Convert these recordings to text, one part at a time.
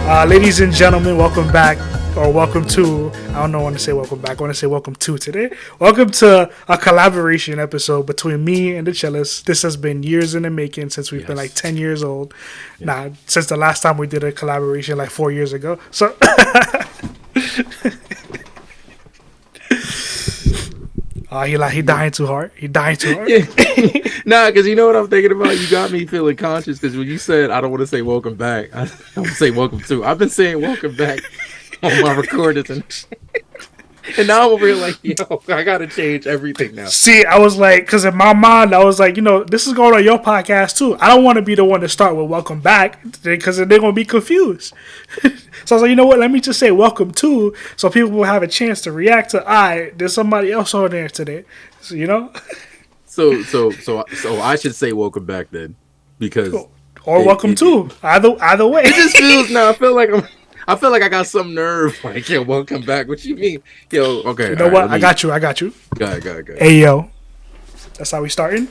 Ladies and gentlemen, welcome back, or welcome to, I don't know when to say welcome back, I want to say welcome to today. Welcome to a collaboration episode between me and the Chillest. This has been years in the making since we've been like 10 years old. Nah, since the last time we did a collaboration like 4 years ago. So, he dying too hard. He dying too hard. Nah, because you know what I'm thinking about? You got me feeling conscious because when you said I don't want to say welcome back, I want to say welcome to. I've been saying welcome back on my recordings and now I'm over here like, yo, I got to change everything now. See, I was like, because in my mind, I was like, this is going on your podcast too. I don't want to be the one to start with welcome back because they're going to be confused. So I was like, you know what? Let me just say welcome to so people will have a chance to react to, there's somebody else on there today. So, So I should say welcome back then because or welcome to either way. It just feels now. I feel like I got some nerve. Like, yo, welcome back. What you mean? Yo, okay. You know what? I got you. Go ahead. Hey, yo. That's how we starting?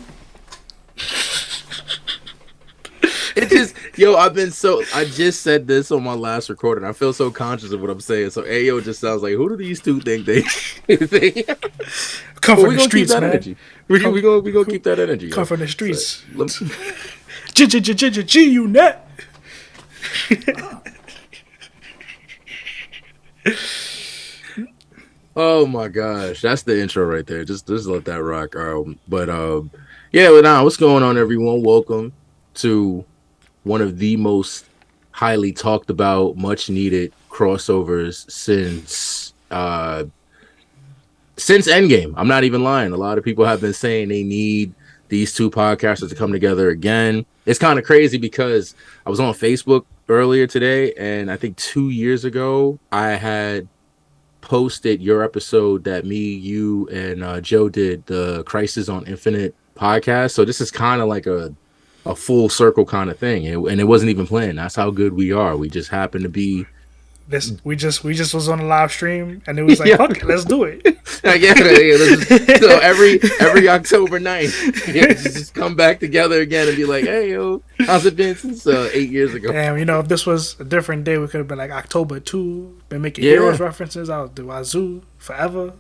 It just, I just said this on my last recording. I feel so conscious of what I'm saying. So, Ayo just sounds like, who do these two think they come from the streets, man. We gonna keep that energy. Come from the streets. G-U-Net. Oh my gosh, that's the intro right there. Just let that rock. What's going on, everyone? Welcome to one of the most highly talked about, much needed crossovers since Endgame. I'm not even lying. A lot of people have been saying they need these two podcasters to come together again. It's kind of crazy because I was on Facebook earlier today, and I think 2 years ago I had posted your episode that me, you, and Joe did, the Crisis on Infinite podcast. So this is kind of like a full circle kind of thing, and it wasn't even planned. That's how good we are. We just happen to be. We just was on a live stream, and it was like, fuck it, let's do it. So every October 9th, just come back together again and be like, hey, yo, how's it been since 8 years ago? Damn, if this was a different day, we could have been like October 2, been making Heroes references. I would do Wazoo forever.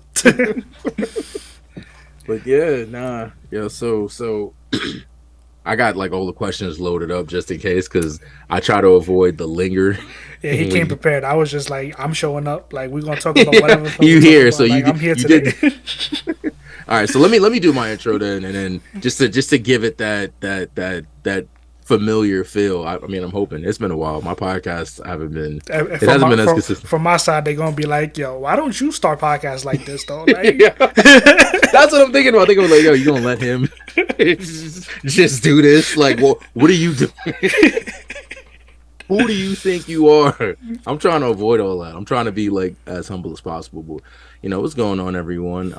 But so I got like all the questions loaded up just in case because I try to avoid the linger. Yeah, he came prepared. I was just like, I'm showing up. Like, we're gonna talk about whatever. You here? So like, I'm here today. All right, so let me do my intro then, and then just to give it that familiar feel. I mean, I'm hoping it's been a while. My podcast hasn't been as consistent. From my side, they're gonna be like, yo, why don't you start podcasts like this though? Like, that's what I'm thinking about. Thinking like, yo, you gonna let him just do this? Like, well, what are you doing? Who do you think you are? I'm trying to avoid all that. I'm trying to be like as humble as possible. But what's going on, everyone?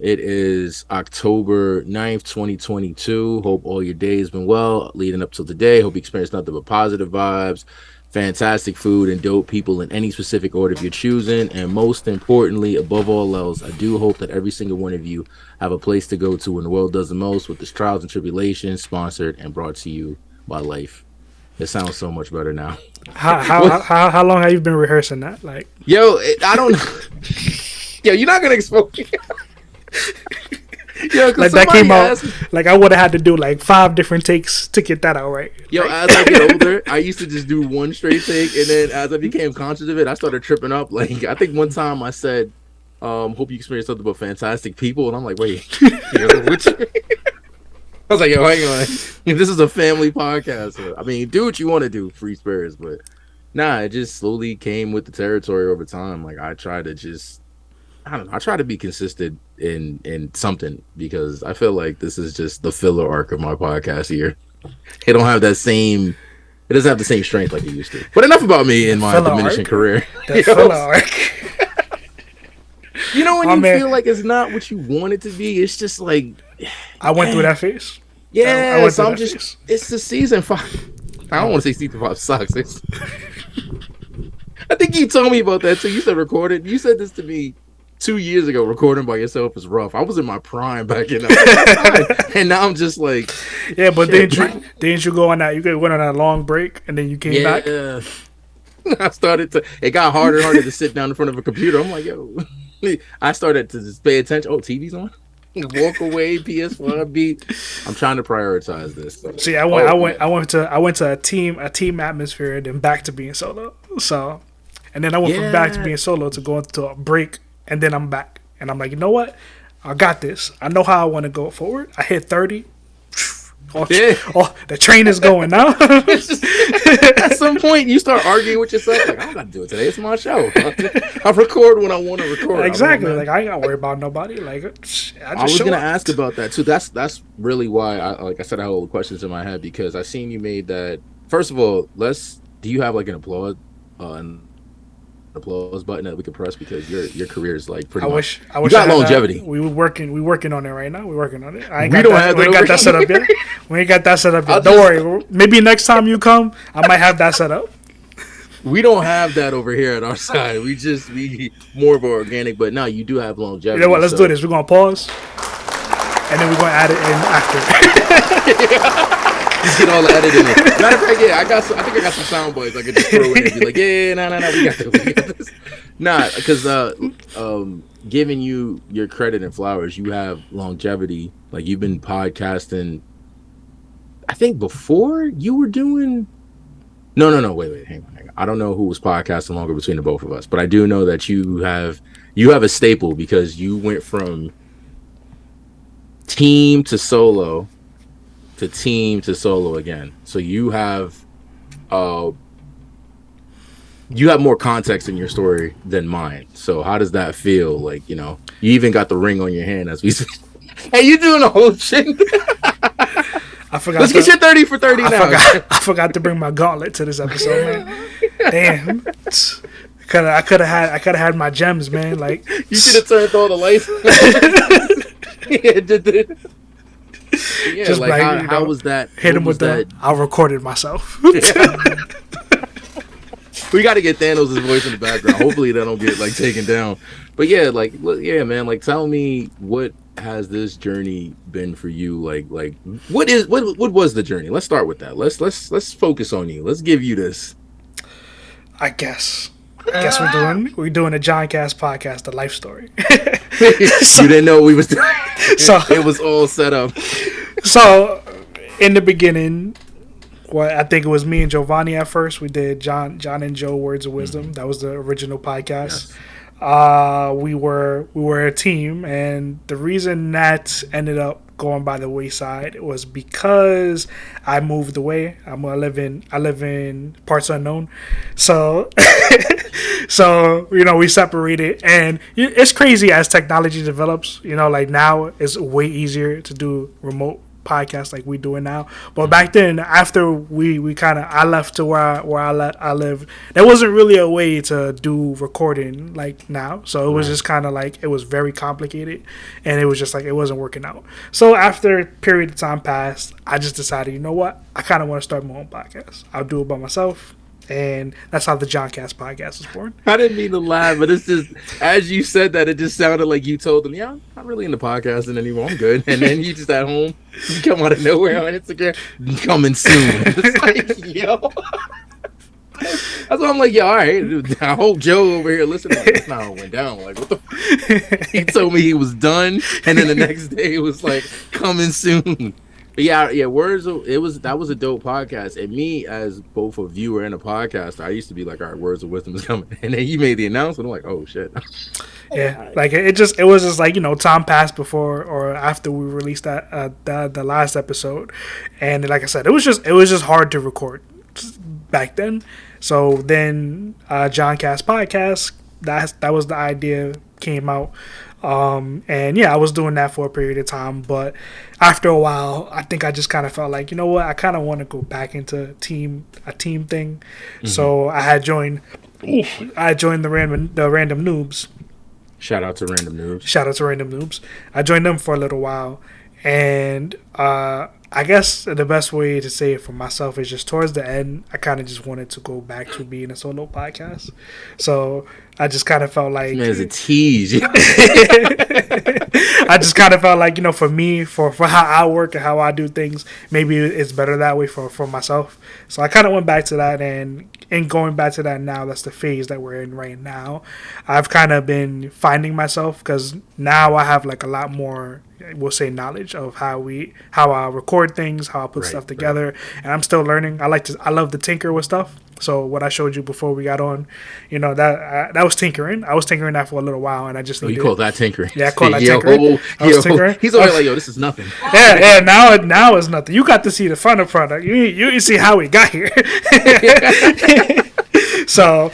It is October 9th, 2022. Hope all your day has been well leading up to today. Hope you experienced nothing but positive vibes, fantastic food, and dope people in any specific order if you're choosing. And most importantly, above all else, I do hope that every single one of you have a place to go to when the world does the most with this trials and tribulations, sponsored and brought to you by Life. It sounds so much better now. How long have you been rehearsing that? Like, I don't. Yo, you're not gonna expose me. Yo, like that came out. Like I would have had to do like 5 different takes to get that out right. Yo, as I get older, I used to just do one straight take, and then as I became conscious of it, I started tripping up. Like I think one time I said, "Hope you experience something about fantastic people," and I'm like, "Wait, I was like, yo, hang on. This is a family podcast. I mean, do what you want to do, free spirits. But nah, it just slowly came with the territory over time. Like I try to I try to be consistent in something because I feel like this is just the filler arc of my podcast here. It doesn't have the same strength like it used to. But enough about me and my diminishing career. The filler arc. When you feel like it's not what you want it to be, it's just like I went through that phase. Yeah, so I'm just phase. It's the season 5. I don't want to say season 5 sucks. I think you told me about that too. You said recorded. You said this to me 2 years ago. Recording by yourself is rough. I was in my prime back in that and now I'm just like, yeah. But didn't you go on that? You went on that long break and then you came back. It got harder and harder to sit down in front of a computer. I'm like, yo, I started to just pay attention. Oh, TV's on. Walk away, PS5 beat. I'm trying to prioritize this. So. See, I went to a team atmosphere, then back to being solo. So, and then I went from back to being solo to going to a break, and then I'm back, and I'm like, you know what? I got this. I know how I want to go forward. I hit 30. Oh, the train is going now. At some point, you start arguing with yourself. Like, I don't got to do it today. It's my show. I record when I want to record. Exactly. Like, I ain't got to worry about nobody. Like, I was going to ask about that, too. That's really why, I said, I had all the questions in my head, because I seen you made that. First of all, do you have, like, an applause button that we can press, because your career is like pretty much. I wish you got longevity. We working on it right now. We're working on it. We ain't got that set up yet. We ain't got that set up yet. Don't worry. Maybe next time you come, I might have that set up. We don't have that over here at our side. We more of organic, but now you do have longevity. You know what? Let's do this. We're gonna pause, and then we're gonna add it in after. Just get all the editing in. Matter of fact, yeah, I think I got some sound bites I could just throw in and be like, yeah, no, we got this. Nah, because giving you your credit and flowers, you have longevity. Like, you've been podcasting, I think before you were doing. No, wait, hang on. I don't know who was podcasting longer between the both of us, but I do know that you have a staple, because you went from team to solo to team to solo again. So you have more context in your story than mine. So how does that feel? Like, you even got the ring on your hand as we say. Hey, you doing the whole shit? I forgot. Let's get your 30 for 30 now. I forgot to bring my gauntlet to this episode, man. Damn. I could have had my gems, man. Like, you should have turned all the lights. Yeah, just like how was that? Hit him with that. I recorded myself. Yeah. We got to get Thanos' voice in the background. Hopefully that don't get like taken down. But yeah, man. Like, tell me, what has this journey been for you? Like what was the journey? Let's start with that. Let's focus on you. Let's give you this. I guess we're doing a John Cast podcast, a life story. You didn't know we was doing. So it was all set up. So in the beginning, I think it was me and Giovanni at first. We did John and Joe Words of Wisdom. That was the original podcast. Yes. We were a team, and the reason that ended up going by the wayside was because I moved away. I live in parts unknown, so we separated, and it's crazy as technology develops. Like, now it's way easier to do remote podcasts like we doing now. But back then, after I left to where I live, there wasn't really a way to do recording like now. So it was just kind of like, it was very complicated, and it was just like, it wasn't working out. So after a period of time passed, I just decided, you know what, I kind of want to start my own podcast. I'll do it by myself. And that's how the John Cast podcast was born. I didn't mean to laugh, but it's just, as you said that, it just sounded like you told them, yeah, I'm not really into podcasting anymore. I'm good. And then you just at home, you come out of nowhere on Instagram, coming soon. It's like, yo. That's why I'm like, yo, all right. I hope Joe over here listening. Like, that's not how it went down. Like, what the? He told me he was done, and then the next day it was like, coming soon. But yeah. That was a dope podcast. And me, as both a viewer and a podcaster, I used to be like, all right, Words of Wisdom is coming. And then you made the announcement. I'm like, oh shit. Yeah, like it was just like, time passed before or after we released that the last episode, and like I said, it was just hard to record back then. So then John Cast podcast, that was the idea, came out. And yeah, I was doing that for a period of time, but after a while, I think I just kind of felt like, you know what, I kind of want to go back into a team thing. Mm-hmm. So I joined the Random Noobs. Shout out to Random Noobs. I joined them for a little while, and I I guess the best way to say it for myself is just towards the end, I kind of just wanted to go back to being a solo podcast. So I just kind of felt This like man's a tease. I just kind of felt like, for me, for how I work and how I do things, maybe it's better that way for myself. So I kind of went back to that, and in going back to that now, that's the phase that we're in right now. I've kind of been finding myself because now I have like a lot more, we'll say, knowledge of how I record things, how I put stuff together, and I'm still learning. I love to tinker with stuff. So what I showed you before we got on, that was tinkering. I was tinkering that for a little while, and I just you call that tinkering? Yeah, I call that tinkering. I was tinkering. He's always like, yo, this is nothing. Yeah. Now it's nothing. You got to see the final product. You see how we got here. So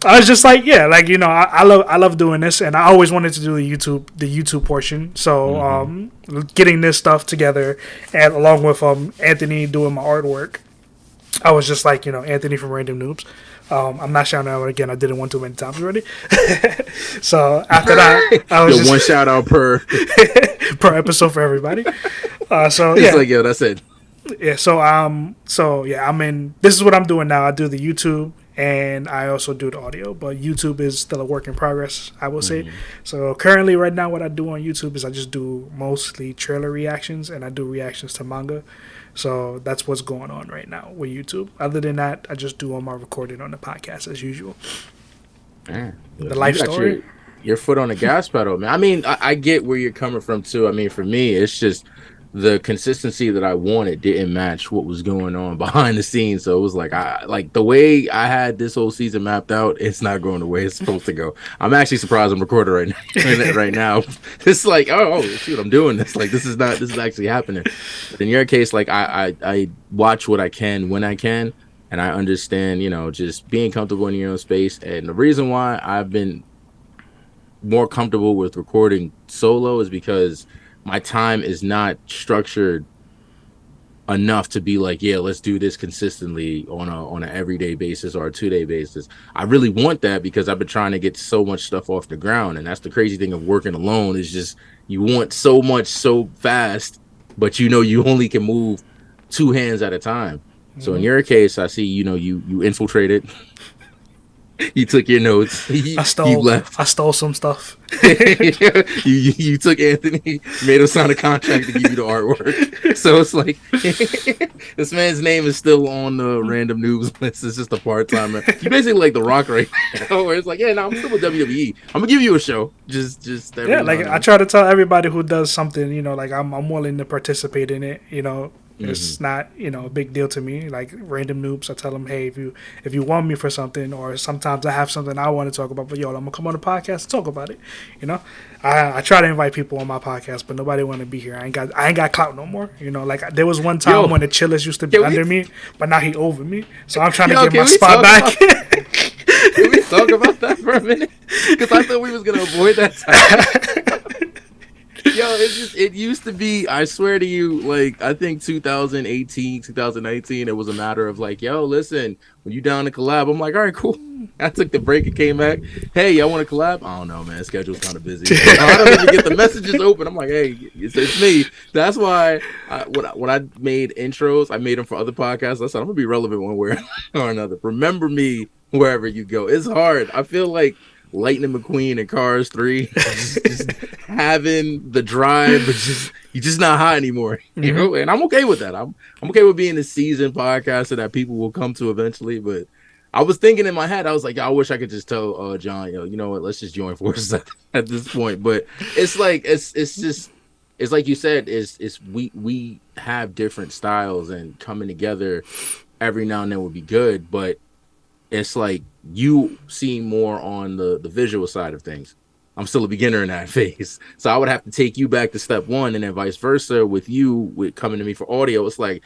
I was just like, I love doing this, and I always wanted to do the YouTube portion. So getting this stuff together, and along with Anthony doing my artwork, I was just like, Anthony from Random Noobs. I'm not shouting out again. I did it one too many times already. So after that, I was just one shout out per episode for everybody. So it's like, yo, that's it. Yeah. So I'm in. This is what I'm doing now. I do the YouTube, and I also do the audio. But YouTube is still a work in progress, I will say. So currently, right now, what I do on YouTube is I just do mostly trailer reactions, and I do reactions to manga. So that's what's going on right now with YouTube. Other than that, I just do all my recording on the podcast as usual. Man, the life story. Your foot on the gas pedal, man. I mean, I get where you're coming from too. I mean, for me, it's just the consistency that I wanted didn't match what was going on behind the scenes. So it was like the way I had this whole season mapped out, it's not going the way it's supposed to go. I'm actually surprised I'm recording right now. It's like, oh shoot, I'm doing this. Like this is actually happening. But in your case, like I watch what I can when I can, and I understand, just being comfortable in your own space. And the reason why I've been more comfortable with recording solo is because my time is not structured enough to be like, yeah, let's do this consistently on an everyday basis or a 2-day basis. I really want that because I've been trying to get so much stuff off the ground. And that's the crazy thing of working alone is just you want so much so fast, but you only can move 2 hands at a time. So in your case, I see, you infiltrated. You took your notes. You left. I stole some stuff. you took Anthony, made him sign a contract to give you the artwork. So it's like this man's name is still on the Random Noobs list. It's just a part timer. You basically like The Rock right now, where it's like, yeah, no, I'm still with WWE. I'm gonna give you a show. Just I try to tell everybody who does something, like I'm willing to participate in it. It's not, a big deal to me. Like Random Noobs, I tell them, hey, if you want me for something, or sometimes I have something I want to talk about, but I'm gonna come on the podcast and talk about it. I try to invite people on my podcast, but nobody want to be here. I ain't got clout no more. Like there was one time when the Chillest used to be under me, but now he over me. So I'm trying to get my spot back. Can we talk about that for a minute? Because I thought we was gonna avoid that time. Yo, it used to be, I swear to you, like, I think 2018, 2019, it was a matter of like, yo, listen, when you down to collab, I'm like, all right, cool. I took the break and came back. Hey, y'all want to collab? I don't know, man. Schedule's kind of busy. I don't even get the messages open. I'm like, hey, it's me. That's why when I made intros, I made them for other podcasts. I said, I'm going to be relevant one way or another. Remember me wherever you go. It's hard. I feel like Lightning McQueen and Cars 3, just having the drive, but you're just not high anymore, And I'm okay with that. I'm okay with being a seasoned podcaster that people will come to eventually. But I was thinking in my head, I was like, I wish I could just tell John, you know what, let's just join forces at this point. But it's like it's like you said, it's we have different styles, and coming together every now and then would be good, but it's like you seem more on the visual side of things. I'm still a beginner in that phase. So I would have to take you back to step one, and then vice versa with you with coming to me for audio. It's like,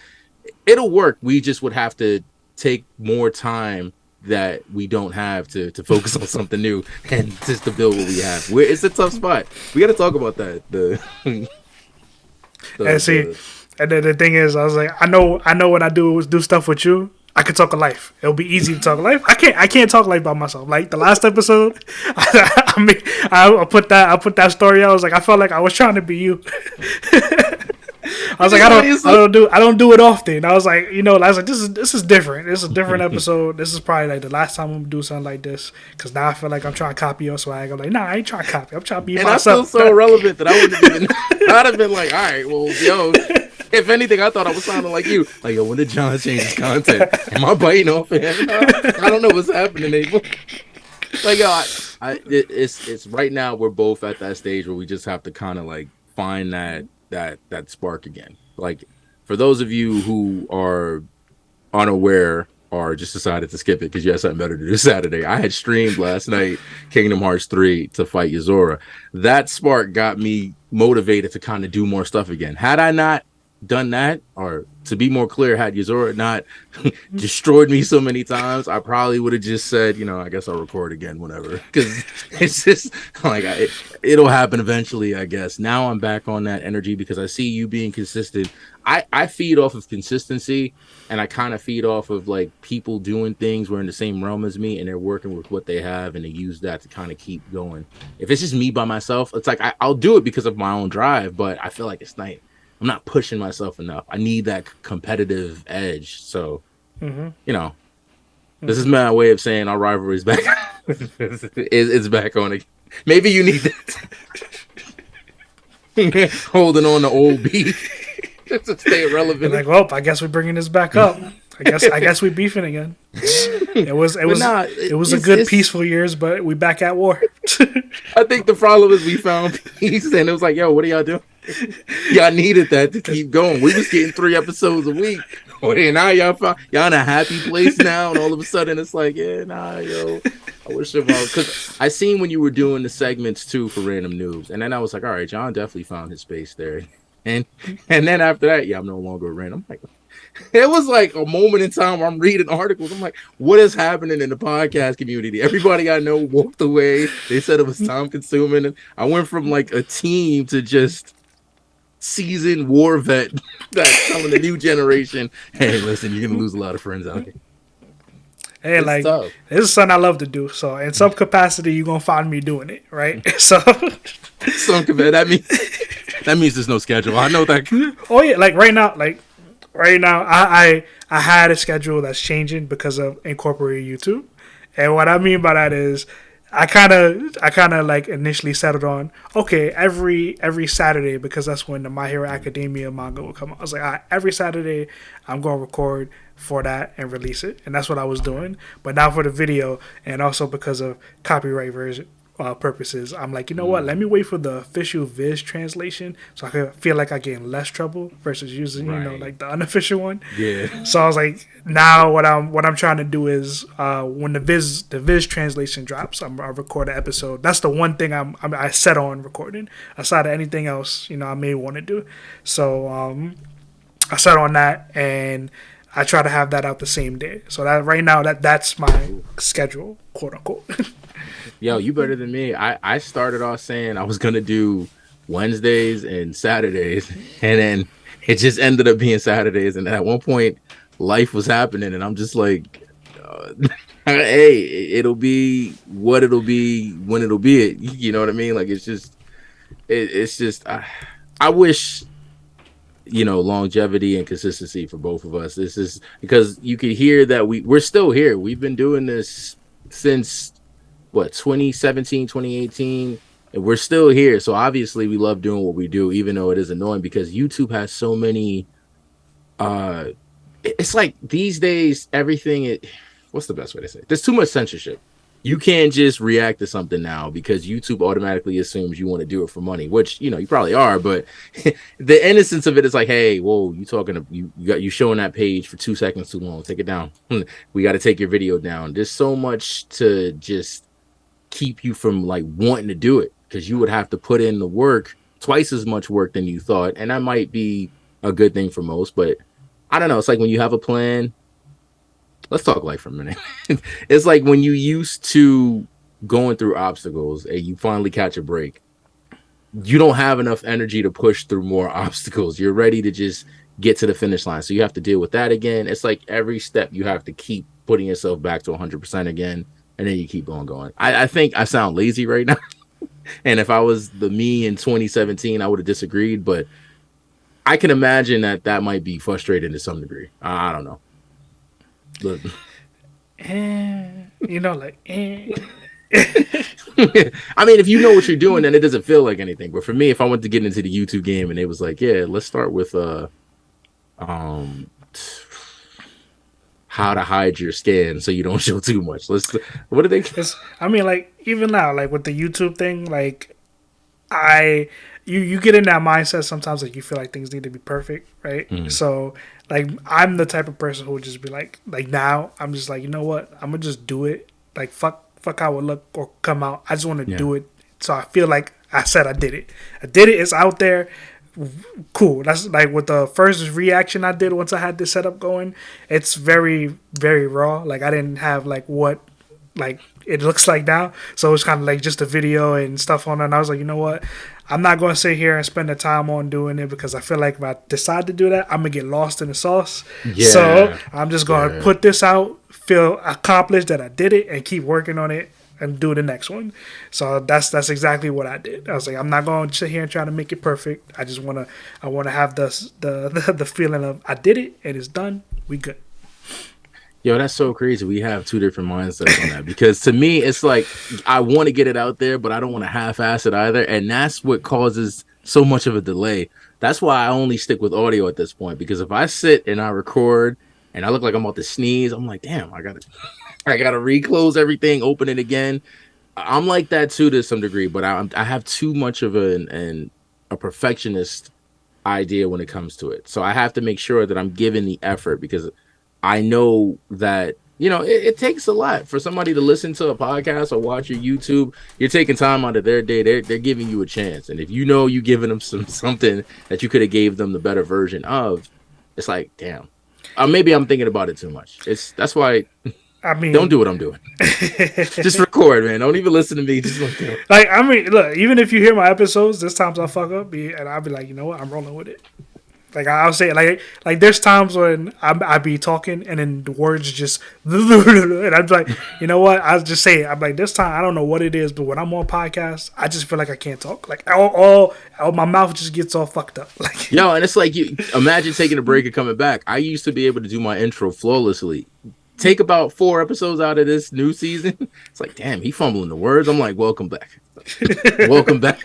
it'll work. We just would have to take more time that we don't have to focus on something new and just to build what we have. It's a tough spot. We got to talk about that. And then the thing is, I was like, I know when I do stuff with you, I could talk of life. It'll be easy to talk life. I can't talk life by myself. Like the last episode, I put that story out. I was like, I felt like I was trying to be you. I I was like, I don't do it often. I was like, I was like, this is different. This is a different episode. This is probably like the last time I'm gonna do something like this because now I feel like I'm trying to copy your swag. I'm like, nah, I ain't trying to copy. I'm trying to be And myself. I feel so irrelevant that I wouldn't have even. I'd have been like, all right, well, yo. If anything, I thought I was sounding like you. Like, yo, when did John change his content? Am I biting off him? I don't know what's happening anymore. Like, yo, it's right now. We're both at that stage where we just have to kind of like find that spark again. Like, for those of you who are unaware or just decided to skip it because you had something better to do Saturday, I had streamed last night Kingdom Hearts 3 to fight Yuzora. That spark got me motivated to kind of do more stuff again. Had I not done that, or to be more clear, had Yuzora not destroyed me so many times, I probably would have just said, I guess I'll record again whenever, because it's just like it'll happen eventually, I guess. Now I'm back on that energy because I see you being consistent. I feed off of consistency, and I kind of feed off of like people doing things who are in the same realm as me and they're working with what they have and they use that to kind of keep going. If it's just me by myself, it's like I'll do it because of my own drive, but I feel like I'm not pushing myself enough. I need that competitive edge. So, this is my way of saying our rivalry is back. It's back on again. Maybe you need that. Holding on to old beef to stay relevant. Like, well, I guess we're bringing this back up. I guess we beefing again. It was a good peaceful years, but we back at war. I think the problem is we found peace, and it was like, yo, what are y'all doing? Y'all needed that to keep going. We was getting 3 episodes a week. Now y'all in a happy place now, and all of a sudden it's like, yeah, nah, yo, I wish because I seen when you were doing the segments too for Random Noobs, and then I was like, all right, John definitely found his space there, and then after that, yeah, I'm no longer a random. I'm like, it was like a moment in time where I'm reading articles. I'm like, what is happening in the podcast community? Everybody I know walked away. They said it was time consuming, and I went from like a team to just seasoned war vet that's telling the new generation, hey, listen, you're gonna lose a lot of friends out here. Hey, it's like tough. This is something I love to do. So in some capacity, you're gonna find me doing it, right? So some capacity, that means there's no schedule. I know that. Oh yeah, like right now, I had a schedule that's changing because of incorporating YouTube, and what I mean by that is I kind of like initially settled on every Saturday because that's when the My Hero Academia manga will come out. I was like, all right, every Saturday I'm gonna record for that and release it, and that's what I was doing. But now for the video, and also because of copyright version purposes, I'm like, you know what? Let me wait for the official Viz translation so I can feel like I get in less trouble versus using like the unofficial one. Yeah. So I was like, now what I'm trying to do is when the Viz translation drops, I'll record an episode. That's the one thing I set on recording. Aside of anything else, I may want to do. So I set on that and I try to have that out the same day. So that right now that's my schedule, quote unquote. Yo, you better than me. I started off saying I was gonna do Wednesdays and Saturdays, and then it just ended up being Saturdays. And at one point, life was happening, and I'm just like, hey, it'll be what it'll be when it'll be it. You know what I mean? Like it's just I wish longevity and consistency for both of us. This is because you could hear that we're still here. We've been doing this since 2017, 2018, and we're still here. So obviously we love doing what we do, even though it is annoying because YouTube has so many it's like these days everything what's the best way to say it? There's too much censorship. You can't just react to something now because YouTube automatically assumes you want to do it for money, which you probably are, but the innocence of it is like, hey, whoa, you showing that page for 2 seconds too long, take it down. We got to take your video down. There's so much to just keep you from like wanting to do it because you would have to put in the work, twice as much work than you thought, and that might be a good thing for most, but I don't know. It's like when you have a plan. Let's talk life for a minute. It's like when you used to going through obstacles and you finally catch a break, you don't have enough energy to push through more obstacles. You're ready to just get to the finish line. So you have to deal with that again. It's like every step you have to keep putting yourself back to 100% again, and then you keep on going. I think I sound lazy right now. And if I was the me in 2017, I would have disagreed. But I can imagine that might be frustrating to some degree. I don't know. But Like, I mean, if you know what you're doing, then it doesn't feel like anything. But for me, if I went to get into the YouTube game and it was like, yeah, let's start with um how to hide your skin so you don't show too much. What do they? I mean, like even now, like with the YouTube thing, like I you get in that mindset sometimes like you feel like things need to be perfect, right? Mm, So like I'm the type of person who would just be like now I'm just like, you know what, I'm gonna just do it. Like fuck how it look or come out. I just want to yeah. do it. So I feel like I said I did it. I did it. It's out there. Cool. That's like with the first reaction I did once I had this setup going. It's very very raw. Like I didn't have like what like it looks like now. So it's kind of like just a video and stuff on it. And I was like, you know what? I'm not going to sit here and spend the time on doing it because I feel like if I decide to do that, I'm going to get lost in the sauce. So Yeah. I'm just going to Yeah. put this out, feel accomplished that I did it, and keep working on it and do the next one. So that's exactly what I did. I was like, I'm not going to sit here and try to make it perfect. I want to have the feeling of I did it and it's done. We good. Yo, that's so crazy. We have two different mindsets on that because to me, it's like I want to get it out there, but I don't want to half-ass it either, and that's what causes so much of a delay. That's why I only stick with audio at this point because if I sit and I record and I look like I'm about to sneeze, I'm like, damn, I gotta reclose everything, open it again. I'm like that too to some degree, but I have too much of a perfectionist idea when it comes to it. So I have to make sure that I'm giving the effort because I know that it takes a lot for somebody to listen to a podcast or watch your YouTube. You're taking time out of their day. They're giving you a chance, and if you know you giving them something that you could have gave them the better version of, it's like damn. Maybe I'm thinking about it too much. That's why I don't mean, do what I'm doing. Just record, man. Don't even listen to me. Just like like I mean, look, even if you hear my episodes, there's times I fuck up, and I'll be like, you know what, I'm rolling with it. Like I'll say, like there's times when I be talking and then the words just, and I'm like, you know what, I'll just say it. I'm like, this time I don't know what it is, but when I'm on podcasts, I just feel like I can't talk. Like all my mouth just gets all fucked up. Like yo, and it's like you imagine taking a break and coming back. I used to be able to do my intro flawlessly. Take about 4 episodes out of this new season. It's like, damn, he fumbling the words. I'm like, welcome back. Welcome back.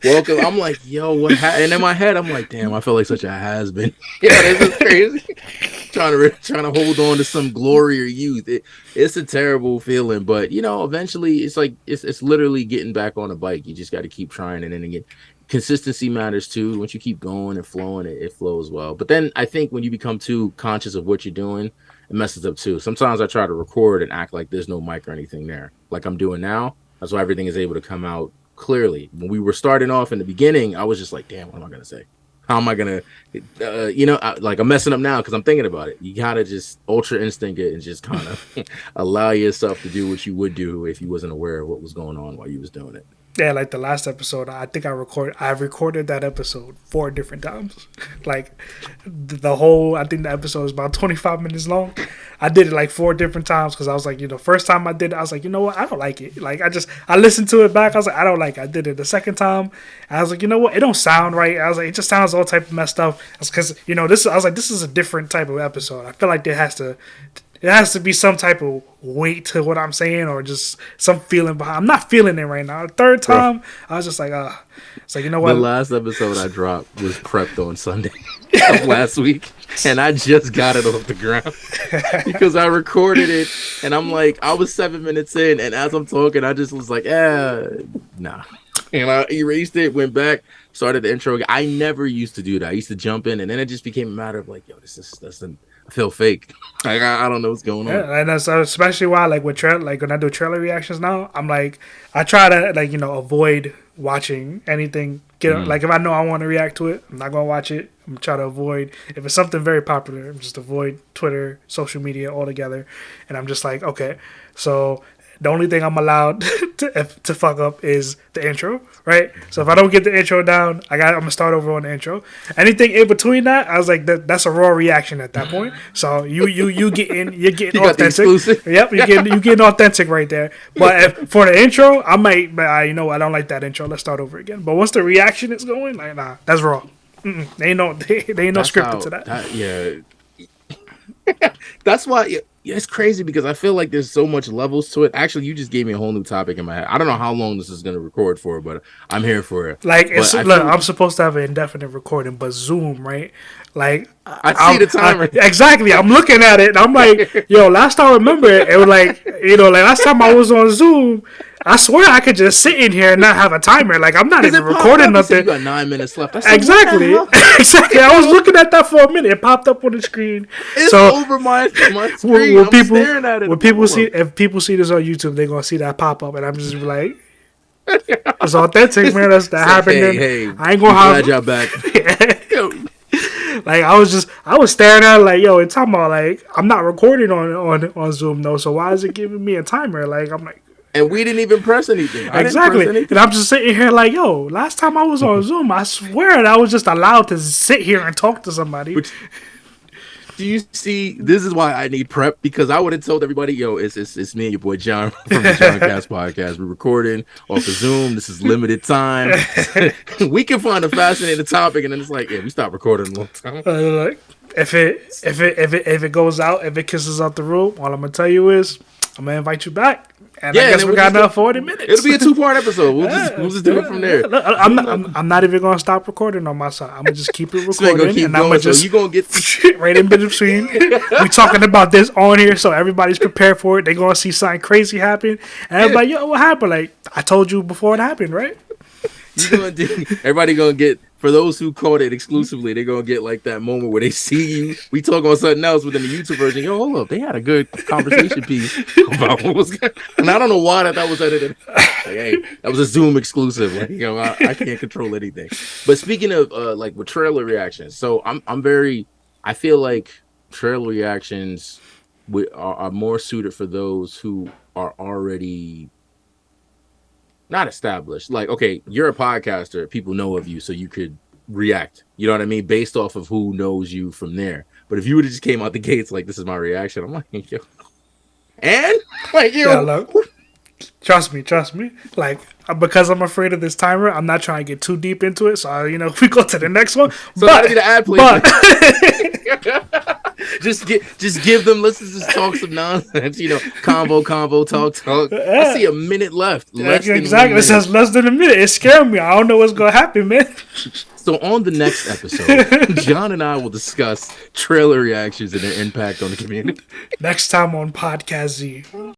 Welcome. I'm like, yo, what happened? And in my head, I'm like, damn, I feel like such a has-been. This is crazy. trying to hold on to some glory or youth. It's a terrible feeling, but eventually it's like it's literally getting back on a bike. You just got to keep trying, and then again, consistency matters too. Once you keep going and flowing, it flows well. But then I think when you become too conscious of what you're doing, it messes up too. Sometimes I try to record and act like there's no mic or anything there, like I'm doing now. That's why everything is able to come out clearly. When we were starting off in the beginning, I was just like, damn, what am I going to say? How am I going to, like I'm messing up now because I'm thinking about it. You got to just ultra instinct it and just kind of allow yourself to do what you would do if you wasn't aware of what was going on while you was doing it. yeah, like the last episode, I think I recorded that episode 4 different times. Like the whole, I think the episode is about 25 minutes long. I did it like 4 different times because I was like, first time I did it, I was like, you know what, I don't like it. Like I listened to it back. I was like, I don't like it. I did it the second time. I was like, you know what, it don't sound right. I was like, it just sounds all type of messed up. Because this, I was like, this is a different type of episode. I feel like it has to be some type of weight to what I'm saying or just some feeling behind. I'm not feeling it right now. The third time, I was just like, it's like, you know what? The last episode I dropped was prepped on Sunday of last week, and I just got it off the ground because I recorded it, and I'm like, I was 7 minutes in, and as I'm talking, I just was like, nah. And I erased it, went back, started the intro again. I never used to do that. I used to jump in, and then it just became a matter of like, yo, I feel fake. Like I don't know what's going on. Yeah, and that's especially why, like like when I do trailer reactions now, I'm like, I try to like avoid watching anything. Like if I know I want to react to it, I'm not gonna watch it. I'm trying to avoid if it's something very popular. I'm just avoid Twitter, social media altogether, and I'm just like, okay, so the only thing I'm allowed to fuck up is the intro, right? So if I don't get the intro down, I'm gonna start over on the intro. Anything in between that, I was like, that's a raw reaction at that point. So you're getting You got the authentic. exclusive. Yep, you getting authentic right there. But for the intro, I might, I don't like that intro. Let's start over again. But once the reaction is going, like nah, that's raw. They ain't no scripted to that. Yeah. That's why it's crazy because I feel like there's so much levels to it. Actually, you just gave me a whole new topic in my head. I don't know how long this is going to record for, but I'm here for it. Like, But I'm supposed to have an indefinite recording, but Zoom, right? Like, I see the timer. Exactly. I'm looking at it, and I'm like, yo, last time I remember it was like, like last time I was on Zoom, I swear I could just sit in here and not have a timer. Like, I'm not even recording nothing. You got 9 minutes left. Exactly. Exactly. I was looking at that for a minute. It popped up on the screen. It's over my screen. I'm staring at it. If people see this on YouTube, they're gonna see that pop up, and I'm just like, it's authentic, man. That happened. Hey, I ain't gonna have. Glad y'all back. Like, I was staring at it like, yo, it's talking about like I'm not recording on Zoom though, so why is it giving me a timer? Like, I'm like, and we didn't even press anything. Exactly. And I'm just sitting here like, yo, last time I was on Zoom, I swear that I was just allowed to sit here and talk to somebody. Do you see? This is why I need prep, because I would have told everybody, yo, it's me and your boy John from the John Cast podcast. We're recording off of Zoom. This is limited time. We can find a fascinating topic, and then it's like, yeah, we stopped recording a long time. If it goes out, if it kisses out the room, all I'm gonna tell you is I'm gonna invite you back. And I guess we got another 40 minutes. It'll be a 2-part episode. We'll just do it from there. Look, I'm not even gonna stop recording on my side. I'm gonna just keep it recording, and I'm gonna just you gonna get right in between. We talking about this on here, so everybody's prepared for it. They gonna see something crazy happen, and everybody, yo, what happened? Like, I told you before it happened, right? Everybody gonna get, for those who caught it exclusively, they're gonna get like that moment where they see you. We talk on something else within the YouTube version. Yo, hold up, they had a good conversation piece about what was going on. And I don't know why that was edited. Like, hey, that was a Zoom exclusive. Like, I can't control anything. But speaking of like with trailer reactions, so I feel like trailer reactions are more suited for those who are already not established. Like, okay, you're a podcaster, people know of you, so you could react, you know what I mean, based off of who knows you from there. But if you would have just came out the gates like, this is my reaction, I'm like, yo, and like, yo, yeah, look, trust me, like, because I'm afraid of this timer, I'm not trying to get too deep into it, so we go to the next one. So I need an ad, please. Just give them. Let's just talk some nonsense. Convo, talk. I see a minute left. Exactly. It says less than a minute. It scared me. I don't know what's gonna happen, man. So on the next episode, John and I will discuss trailer reactions and their impact on the community. Next time on Podcast Z.